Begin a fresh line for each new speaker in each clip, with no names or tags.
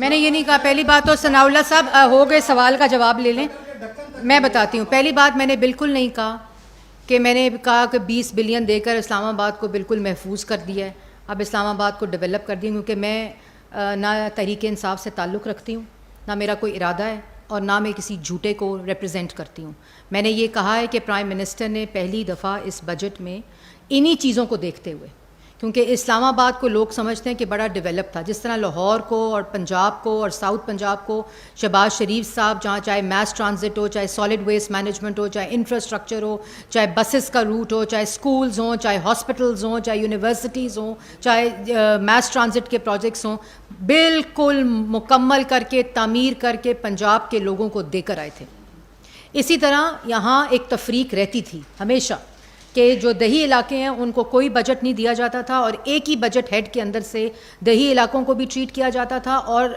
میں نے یہ نہیں کہا. پہلی بات تو ثناء اللہ صاحب ہو گئے, سوال کا جواب لے لیں. میں بتاتی ہوں. پہلی بات میں نے بالکل نہیں کہا کہ میں نے کہا کہ 20 بلین دے کر اسلام آباد کو بالکل محفوظ کر دیا ہے, اب اسلام آباد کو ڈیولپ کر دیا, کیونکہ میں نہ تحریک انصاف سے تعلق رکھتی ہوں, نہ میرا کوئی ارادہ ہے, اور نہ میں کسی جھوٹے کو ریپرزینٹ کرتی ہوں. میں نے یہ کہا ہے کہ پرائم منسٹر نے پہلی دفعہ اس بجٹ میں انہی چیزوں کو دیکھتے ہوئے, کیونکہ اسلام آباد کو لوگ سمجھتے ہیں کہ بڑا ڈیولپ تھا, جس طرح لاہور کو اور پنجاب کو اور ساؤتھ پنجاب کو شہباز شریف صاحب, جہاں چاہے میس ٹرانزٹ ہو, چاہے سالڈ ویسٹ مینجمنٹ ہو, چاہے انفراسٹرکچر ہو, چاہے بسز کا روٹ ہو, چاہے اسکولز ہوں, چاہے ہاسپٹلز ہوں, چاہے یونیورسٹیز ہوں, چاہے میس ٹرانزٹ کے پروجیکٹس ہوں, بالکل مکمل کر کے تعمیر کر کے پنجاب کے لوگوں کو دے کر آئے تھے. اسی طرح یہاں ایک تفریق رہتی تھی ہمیشہ کہ جو دیہی علاقے ہیں ان کو کوئی بجٹ نہیں دیا جاتا تھا, اور ایک ہی بجٹ ہیڈ کے اندر سے دیہی علاقوں کو بھی ٹریٹ کیا جاتا تھا, اور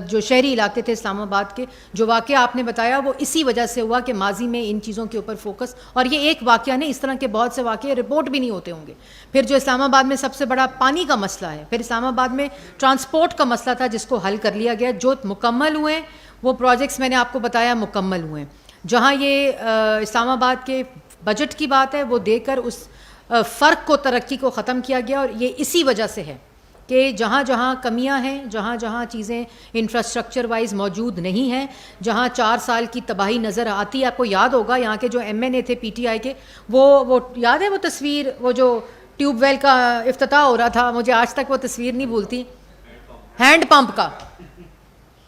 جو شہری علاقے تھے اسلام آباد کے, جو واقعہ آپ نے بتایا وہ اسی وجہ سے ہوا کہ ماضی میں ان چیزوں کے اوپر فوکس, اور یہ ایک واقعہ نہیں, اس طرح کے بہت سے واقعے رپورٹ بھی نہیں ہوتے ہوں گے. پھر جو اسلام آباد میں سب سے بڑا پانی کا مسئلہ ہے, پھر اسلام آباد میں ٹرانسپورٹ کا مسئلہ تھا جس کو حل کر لیا گیا. جو مکمل ہوئے وہ پروجیکٹس میں نے آپ کو بتایا مکمل ہوئے. جہاں یہ اسلام آباد کے بجٹ کی بات ہے وہ دے کر اس فرق کو, ترقی کو ختم کیا گیا, اور یہ اسی وجہ سے ہے کہ جہاں جہاں کمیاں ہیں, جہاں جہاں چیزیں انفراسٹرکچر وائز موجود نہیں ہیں, جہاں 4 سال کی تباہی نظر آتی ہے. آپ کو یاد ہوگا یہاں کے جو ایم این اے تھے پی ٹی آئی کے, وہ یاد ہے وہ تصویر, وہ جو ٹیوب ویل کا افتتاح ہو رہا تھا, مجھے آج تک وہ تصویر نہیں بھولتی, ہینڈ پمپ کا.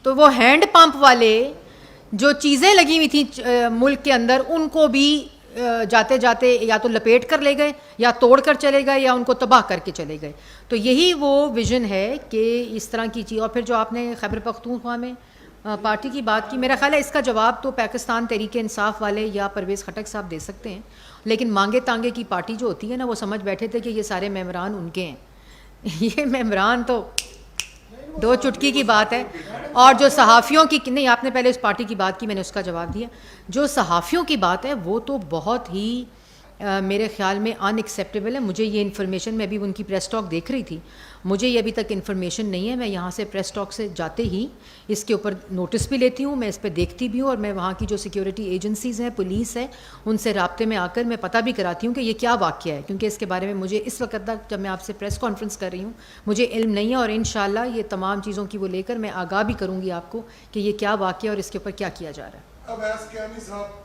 تو وہ ہینڈ پمپ والے جو چیزیں لگی ہوئی تھیں ملک کے اندر, ان کو بھی جاتے جاتے یا تو لپیٹ کر لے گئے, یا توڑ کر چلے گئے, یا ان کو تباہ کر کے چلے گئے. تو یہی وہ ویژن ہے کہ اس طرح کی چیز. اور پھر جو آپ نے خیبر پختونخوا میں پارٹی کی بات کی, میرا خیال ہے اس کا جواب تو پاکستان تحریک انصاف والے یا پرویز خٹک صاحب دے سکتے ہیں, لیکن مانگے تانگے کی پارٹی جو ہوتی ہے نا, وہ سمجھ بیٹھے تھے کہ یہ سارے ممبران ان کے ہیں. یہ ممبران تو دو چٹکی کی بات ہے. اور جو صحافیوں کی, نہیں آپ نے پہلے اس پارٹی کی بات کی, میں نے اس کا جواب دیا. جو صحافیوں کی بات ہے وہ تو بہت ہی میرے خیال میں ان ایکسیپٹیبل ہے. مجھے یہ انفارمیشن, میں ابھی ان کی پریس ٹاک دیکھ رہی تھی, مجھے یہ ابھی تک انفارمیشن نہیں ہے. میں یہاں سے پریس ٹاک سے جاتے ہی اس کے اوپر نوٹس بھی لیتی ہوں, میں اس پہ دیکھتی بھی ہوں, اور میں وہاں کی جو سیکیورٹی ایجنسیز ہیں, پولیس ہے, ان سے رابطے میں آ کر میں پتہ بھی کراتی ہوں کہ یہ کیا واقعہ ہے, کیونکہ اس کے بارے میں مجھے اس وقت تک جب میں آپ سے پریس کانفرنس کر رہی ہوں مجھے علم نہیں ہے. اور انشاءاللہ یہ تمام چیزوں کی وہ لے کر میں آگاہ بھی کروں گی آپ کو کہ یہ کیا واقعہ اور اس کے اوپر کیا کیا جا رہا ہے.
اب ایس کیانی صاحب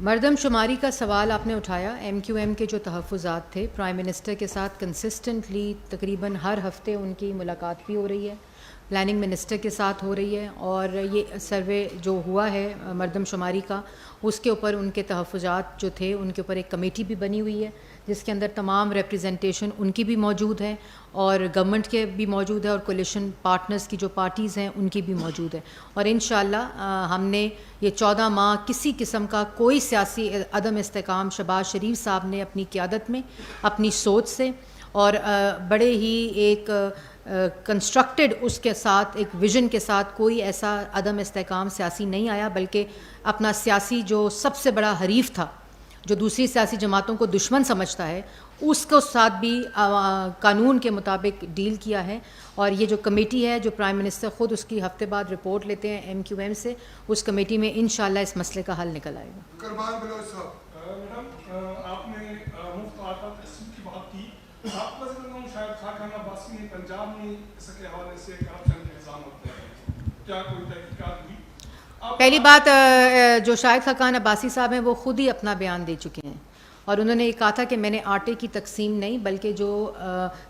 مردم شماری کا سوال آپ نے اٹھایا. ایم کیو ایم کے جو تحفظات تھے, پرائم منسٹر کے ساتھ کنسسٹنٹلی تقریباً ہر ہفتے ان کی ملاقات بھی ہو رہی ہے, پلاننگ منسٹر کے ساتھ ہو رہی ہے, اور یہ سروے جو ہوا ہے مردم شماری کا, اس کے اوپر ان کے تحفظات جو تھے ان کے اوپر ایک کمیٹی بھی بنی ہوئی ہے جس کے اندر تمام ریپریزنٹیشن ان کی بھی موجود ہے, اور گورنمنٹ کے بھی موجود ہے, اور کولیشن پارٹنرز کی جو پارٹیز ہیں ان کی بھی موجود ہے. اور انشاءاللہ ہم نے یہ 14 ماہ کسی قسم کا کوئی سیاسی عدم استحکام شہباز شریف صاحب نے اپنی قیادت میں, اپنی سوچ سے, اور بڑے ہی ایک کنسٹرکٹڈ اس کے ساتھ ایک ویژن کے ساتھ کوئی ایسا عدم استحکام سیاسی نہیں آیا, بلکہ اپنا سیاسی جو سب سے بڑا حریف تھا, جو دوسری سیاسی جماعتوں کو دشمن سمجھتا ہے, اس کو ساتھ بھی قانون کے مطابق ڈیل کیا ہے. اور یہ جو کمیٹی ہے جو پرائم منسٹر خود اس کی ہفتے بعد رپورٹ لیتے ہیں ایم کیو ایم سے, اس کمیٹی میں انشاءاللہ اس مسئلے کا حل نکل آئے گا.
قربان بلوچ صاحب.
میڈم آپ نے مفت آتا تقسیم کی بات کی, آپ نظر میں شاید خاقان عباسی نے پنجاب میں اس کے حوالے سے کرپشن کے الزام ہوتے ہیں, کیا کوئی تحقیقات ہوئی؟
پہلی بات, جو شاہد خاقان عباسی صاحب ہیں وہ خود ہی اپنا بیان دے چکے ہیں, اور انہوں نے یہ کہا تھا کہ میں نے آٹے کی تقسیم نہیں بلکہ جو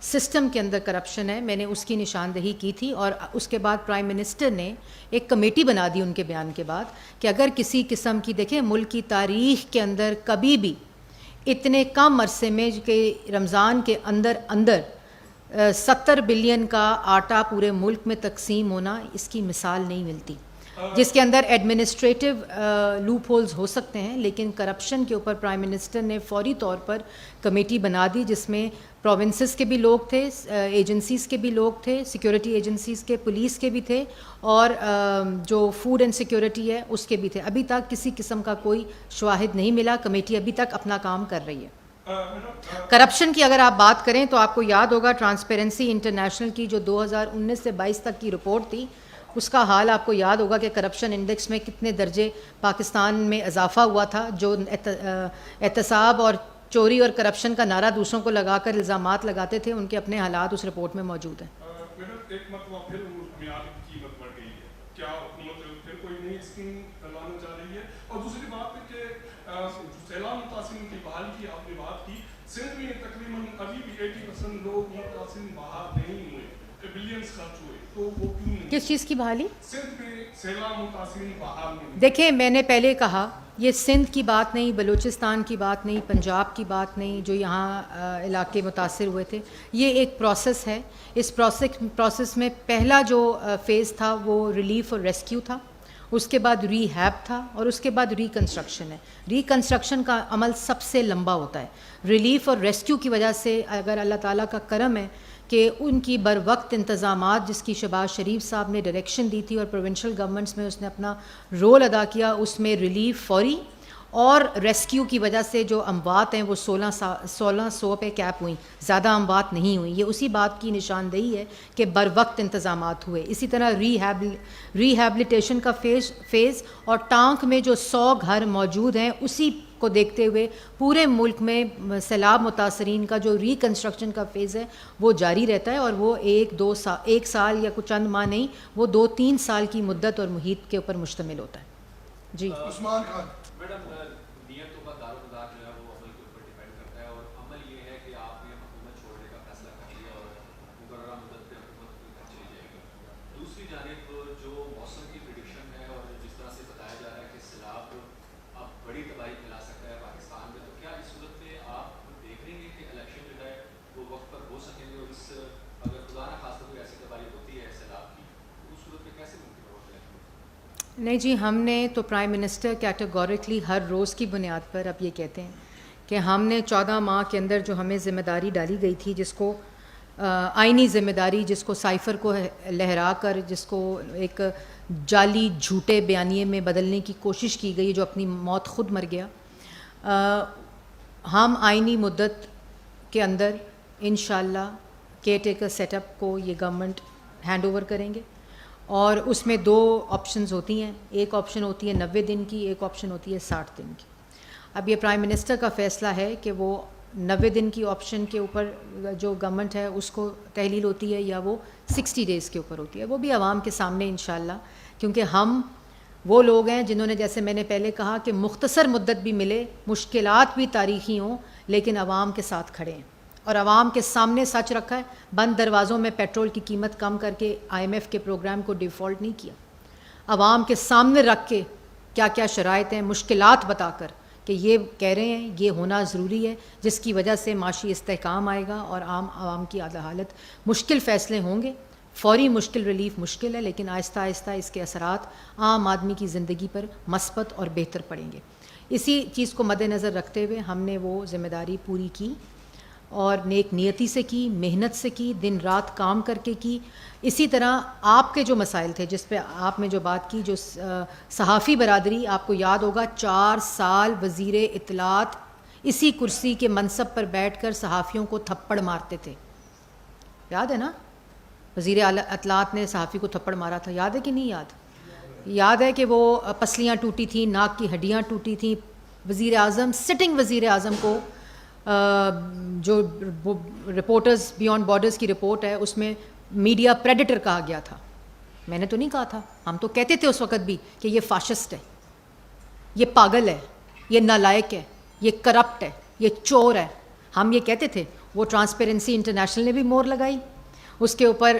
سسٹم کے اندر کرپشن ہے میں نے اس کی نشاندہی کی تھی. اور اس کے بعد پرائم منسٹر نے ایک کمیٹی بنا دی ان کے بیان کے بعد کہ اگر کسی قسم کی, دیکھیں ملک کی تاریخ کے اندر کبھی بھی اتنے کم عرصے میں کہ رمضان کے اندر 70 بلین کا آٹا پورے ملک میں تقسیم ہونا, اس کی مثال نہیں ملتی. جس کے اندر ایڈمنسٹریٹو لوپ ہولز ہو سکتے ہیں، لیکن کرپشن کے اوپر پرائم منسٹر نے فوری طور پر کمیٹی بنا دی جس میں پروونسز کے بھی لوگ تھے، ایجنسیز کے بھی لوگ تھے، سیکیورٹی ایجنسیز کے، پولیس کے بھی تھے، اور جو فوڈ اینڈ سیکیورٹی ہے اس کے بھی تھے. ابھی تک کسی قسم کا کوئی شواہد نہیں ملا. کمیٹی ابھی تک اپنا کام کر رہی ہے. کرپشن کی اگر آپ بات کریں تو آپ کو یاد ہوگا ٹرانسپیرنسی انٹرنیشنل کی جو 2019 سے 22 تک کی رپورٹ تھی، اس کا حال آپ کو یاد ہوگا کہ کرپشن انڈیکس میں کتنے درجے پاکستان میں اضافہ ہوا تھا. جو احتساب اور چوری اور کرپشن کا نعرہ دوسروں کو لگا کر الزامات لگاتے تھے، ان کے اپنے حالات اس رپورٹ میں موجود ہیں.
میڈم ایک مرتبہ پھر میعاد کی قیمت بڑھ گئی ہے، کیا حکومت پھر کوئی نئی اسکیم لانا چاہ رہی ہے؟ اور دوسری بات ہے کہ سیلاب متاثرین کی بحالی کی آپ نے بات کی، سندھ میں تقریباً ابھی بھی 80% لوگ متاثرین باہر نہیں ہوئے، بلینس خرچ ہوئے، تو وہ کیوں نہیں؟
کس چیز کی بحالی؟
سندھ میں سیلاب متاثرین باہر نہیں.
دیکھیں میں نے پہلے کہا یہ سندھ کی بات نہیں، بلوچستان کی بات نہیں، پنجاب کی بات نہیں، جو یہاں علاقے متاثر ہوئے تھے. یہ ایک پروسیس ہے. اس پروسیس میں پہلا جو فیز تھا وہ ریلیف اور ریسکیو تھا، اس کے بعد ری ہیب تھا، اور اس کے بعد ریکنسٹرکشن ہے. ریکنسٹرکشن کا عمل سب سے لمبا ہوتا ہے. ریلیف اور ریسکیو کی وجہ سے اگر اللہ تعالیٰ کا کرم ہے کہ ان کی بر وقت انتظامات، جس کی شہباز شریف صاحب نے ڈائریکشن دی تھی اور پروونشل گورنمنٹس میں اس نے اپنا رول ادا کیا، اس میں ریلیف فوری اور ریسکیو کی وجہ سے جو اموات ہیں وہ 1600 پہ کیپ ہوئیں، زیادہ اموات نہیں ہوئیں. یہ اسی بات کی نشاندہی ہے کہ بر وقت انتظامات ہوئے. اسی طرح ریہیبلیٹیشن کا فیز اور ٹانک میں جو 100 گھر موجود ہیں اسی کو دیکھتے ہوئے پورے ملک میں سیلاب متاثرین کا جو ریکنسٹرکشن کا فیز ہے وہ جاری رہتا ہے، اور وہ ایک سال یا کچھ چند ماہ نہیں، وہ 2-3 سال کی مدت اور محیط کے اوپر مشتمل ہوتا ہے. جی
عثمان خان.
میڈم نیتوں کا دار و مدار جو ہے وہ عمل کے اوپر ڈیپینڈ کرتا ہے، اور عمل یہ ہے کہ آپ نے حکومت چھوڑنے کا فیصلہ کر لیا اور مقررہ مدت پہ حکومت پوری طرح چلی جائے گی. دوسری جانب جو موسم کی پریڈکشن ہے اور جس طرح سے بتایا جا رہا ہے کہ سیلاب اب بڑی تباہی پھیلا سکتا ہے پاکستان میں، تو کیا اس صورت میں آپ دیکھ رہے ہیں کہ الیکشن جو ہے وہ وقت پر ہو سکیں گے؟ اور اس اگر خدا نہ خاصہ کوئی ایسی تباہی ہوتی ہے سیلاب کی تو اس صورت میں کیسے ممکن ہوگا الیکشن؟
نہیں جی، ہم نے تو پرائم منسٹر کیٹیگورکلی ہر روز کی بنیاد پر اب یہ کہتے ہیں کہ ہم نے 14 ماہ کے اندر جو ہمیں ذمہ داری ڈالی گئی تھی، جس کو آئینی ذمہ داری، جس کو سائفر کو لہرا کر، جس کو ایک جعلی جھوٹے بیانیے میں بدلنے کی کوشش کی گئی، جو اپنی موت خود مر گیا، ہم آئینی مدت کے اندر انشاءاللہ کیئر ٹیکر سیٹ اپ کو یہ گورنمنٹ ہینڈ اوور کریں گے. اور اس میں 2 آپشنز ہوتی ہیں، ایک آپشن ہوتی ہے 90 دن کی، ایک آپشن ہوتی ہے 60 دن کی. اب یہ پرائم منسٹر کا فیصلہ ہے کہ وہ 90 دن کی آپشن کے اوپر جو گورنمنٹ ہے اس کو تحلیل ہوتی ہے یا وہ 60 ڈیز کے اوپر ہوتی ہے. وہ بھی عوام کے سامنے انشاءاللہ، کیونکہ ہم وہ لوگ ہیں جنہوں نے، جیسے میں نے پہلے کہا، کہ مختصر مدت بھی ملے، مشکلات بھی تاریخی ہوں، لیکن عوام کے ساتھ کھڑے ہیں اور عوام کے سامنے سچ رکھا ہے. بند دروازوں میں پیٹرول کی قیمت کم کر کے IMF کے پروگرام کو ڈیفالٹ نہیں کیا. عوام کے سامنے رکھ کے کیا کیا شرائط ہیں، مشکلات بتا کر کہ یہ کہہ رہے ہیں یہ ہونا ضروری ہے، جس کی وجہ سے معاشی استحکام آئے گا اور عوام کی حالت. مشکل فیصلے ہوں گے، فوری مشکل ریلیف مشکل ہے، لیکن آہستہ آہستہ اس کے اثرات عام آدمی کی زندگی پر مثبت اور بہتر پڑیں گے. اسی چیز کو مد نظر رکھتے ہوئے ہم نے وہ ذمہ داری پوری کی، اور نیک نیتی سے کی، محنت سے کی، دن رات کام کر کے کی. اسی طرح آپ کے جو مسائل تھے، جس پہ آپ نے جو بات کی، جو صحافی برادری، آپ کو یاد ہوگا 4 سال وزیر اطلاعات اسی کرسی کے منصب پر بیٹھ کر صحافیوں کو تھپڑ مارتے تھے. یاد ہے نا؟ وزیر اطلاعات نے صحافی کو تھپڑ مارا تھا، یاد ہے کہ نہیں یاد؟ یاد ہے کہ وہ پسلیاں ٹوٹی تھیں، ناک کی ہڈیاں ٹوٹی تھیں. وزیر اعظم، سٹنگ وزیر اعظم کو جو رپورٹرز بیونڈ بارڈرز کی رپورٹ ہے اس میں میڈیا پریڈیٹر کہا گیا تھا. میں نے تو نہیں کہا تھا، ہم تو کہتے تھے اس وقت بھی کہ یہ فاشسٹ ہے، یہ پاگل ہے، یہ نالائق ہے، یہ کرپٹ ہے، یہ چور ہے. ہم یہ کہتے تھے. وہ ٹرانسپیرنسی انٹرنیشنل نے بھی مور لگائی اس کے اوپر،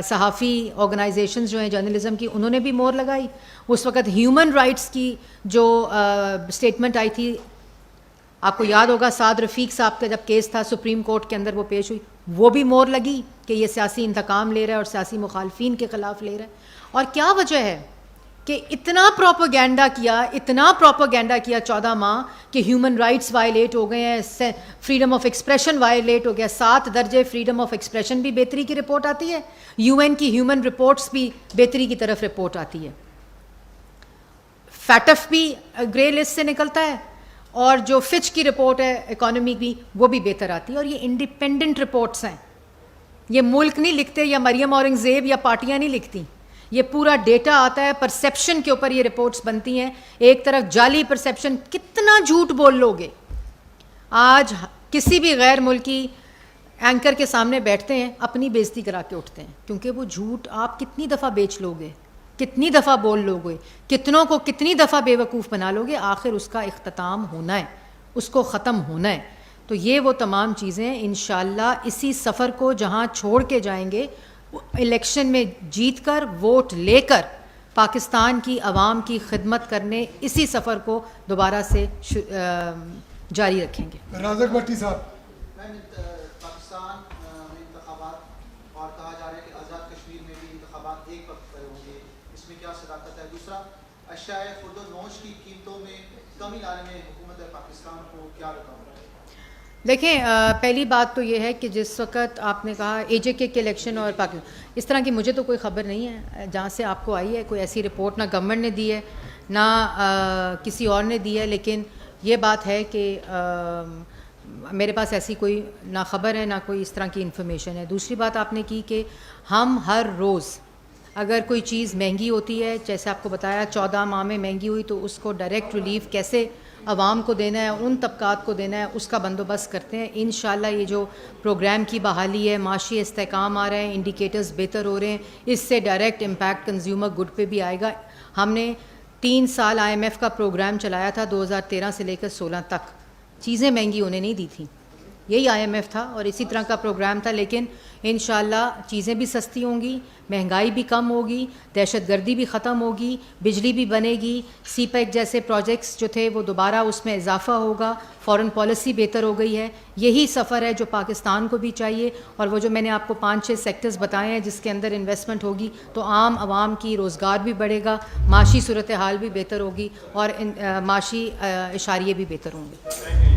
صحافی آرگنائزیشنز جو ہیں جرنلزم کی، انہوں نے بھی مور لگائی. اس وقت ہیومن رائٹس کی جو اسٹیٹمنٹ آئی تھی، آپ کو یاد ہوگا سعد رفیق صاحب کا جب کیس تھا سپریم کورٹ کے اندر وہ پیش ہوئی، وہ بھی مور لگی کہ یہ سیاسی انتقام لے رہا ہے اور سیاسی مخالفین کے خلاف لے رہا ہے. اور کیا وجہ ہے کہ اتنا پروپیگینڈا کیا 14 ماہ کہ ہیومن رائٹس وائلیٹ ہو گئے ہیں, فریڈم آف ایکسپریشن وائلیٹ ہو گیا, 7 درجے فریڈم آف ایکسپریشن بھی بہتری کی رپورٹ آتی ہے, UN کی ہیومن رپورٹس بھی بہتری کی طرف رپورٹ آتی ہے, فیٹف بھی گرے لسٹ سے نکلتا ہے, اور جو فچ کی رپورٹ ہے اکانومی کی وہ بھی بہتر آتی ہے, اور یہ انڈیپینڈنٹ رپورٹس ہیں, یہ ملک نہیں لکھتے یا مریم اورنگزیب یا پارٹیاں نہیں لکھتی, یہ پورا ڈیٹا آتا ہے, پرسیپشن کے اوپر یہ رپورٹس بنتی ہیں. ایک طرف جعلی پرسیپشن, کتنا جھوٹ بول لو گے. آج کسی بھی غیر ملکی اینکر کے سامنے بیٹھتے ہیں اپنی بےزتی کرا کے اٹھتے ہیں, کیونکہ وہ جھوٹ آپ کتنی دفعہ بیچ لو گے, کتنی دفعہ بول لو گے, کتنوں کو کتنی دفعہ بے وقوف بنا لو گے, آخر اس کا اختتام ہونا ہے, اس کو ختم ہونا ہے. تو یہ وہ تمام چیزیں انشاءاللہ اسی سفر کو جہاں چھوڑ کے جائیں گے, الیکشن میں جیت کر ووٹ لے کر پاکستان کی عوام کی خدمت کرنے, اسی سفر کو دوبارہ سے جاری رکھیں گے.
رازق بھٹی صاحب.
پاکستان میں انتخابات اور کہا جا رہا ہے کہ آزاد کشمیر میں بھی انتخابات ایک وقت پر ہوں گے, اس میں کیا صداقت ہے؟ دوسرا, اشیاء خورد و نوش کی قیمتوں میں کمی لانے میں حکومت پاکستان کو کیا رقم ہے؟
دیکھیں, پہلی بات تو یہ ہے کہ جس وقت آپ نے کہا AJK کے الیکشن اور پاکستان, اس طرح کی مجھے تو کوئی خبر نہیں ہے جہاں سے آپ کو آئی ہے, کوئی ایسی رپورٹ نہ گورنمنٹ نے دی ہے نہ کسی اور نے دی ہے, لیکن یہ بات ہے کہ میرے پاس ایسی کوئی نہ خبر ہے نہ کوئی اس طرح کی انفارمیشن ہے. دوسری بات آپ نے کی کہ ہم ہر روز اگر کوئی چیز مہنگی ہوتی ہے, جیسے آپ کو بتایا 14 ماہ میں مہنگی ہوئی, تو اس کو ڈائریکٹ ریلیف کیسے عوام کو دینا ہے, ان طبقات کو دینا ہے, اس کا بندوبست کرتے ہیں. انشاءاللہ یہ جو پروگرام کی بحالی ہے, معاشی استحکام آ رہے ہیں, انڈیکیٹرز بہتر ہو رہے ہیں, اس سے ڈائریکٹ امپیکٹ کنزیومر گڈ پہ بھی آئے گا. ہم نے 3 سال IMF کا پروگرام چلایا تھا 2013 سے لے کر 16 تک, چیزیں مہنگی ہونے نہیں دی تھیں, یہی IMF تھا اور اسی طرح کا پروگرام تھا. لیکن انشاءاللہ چیزیں بھی سستی ہوں گی, مہنگائی بھی کم ہوگی, دہشت گردی بھی ختم ہوگی, بجلی بھی بنے گی, CPEC جیسے پروجیکٹس جو تھے وہ دوبارہ اس میں اضافہ ہوگا, فارن پالیسی بہتر ہو گئی ہے. یہی سفر ہے جو پاکستان کو بھی چاہیے, اور وہ جو میں نے آپ کو 5-6 سیکٹرز بتائے ہیں جس کے اندر انویسٹمنٹ ہوگی تو عام عوام کی روزگار بھی بڑھے گا, معاشی صورتحال بھی بہتر ہوگی, اور معاشی اشاریے بھی بہتر ہوں گے.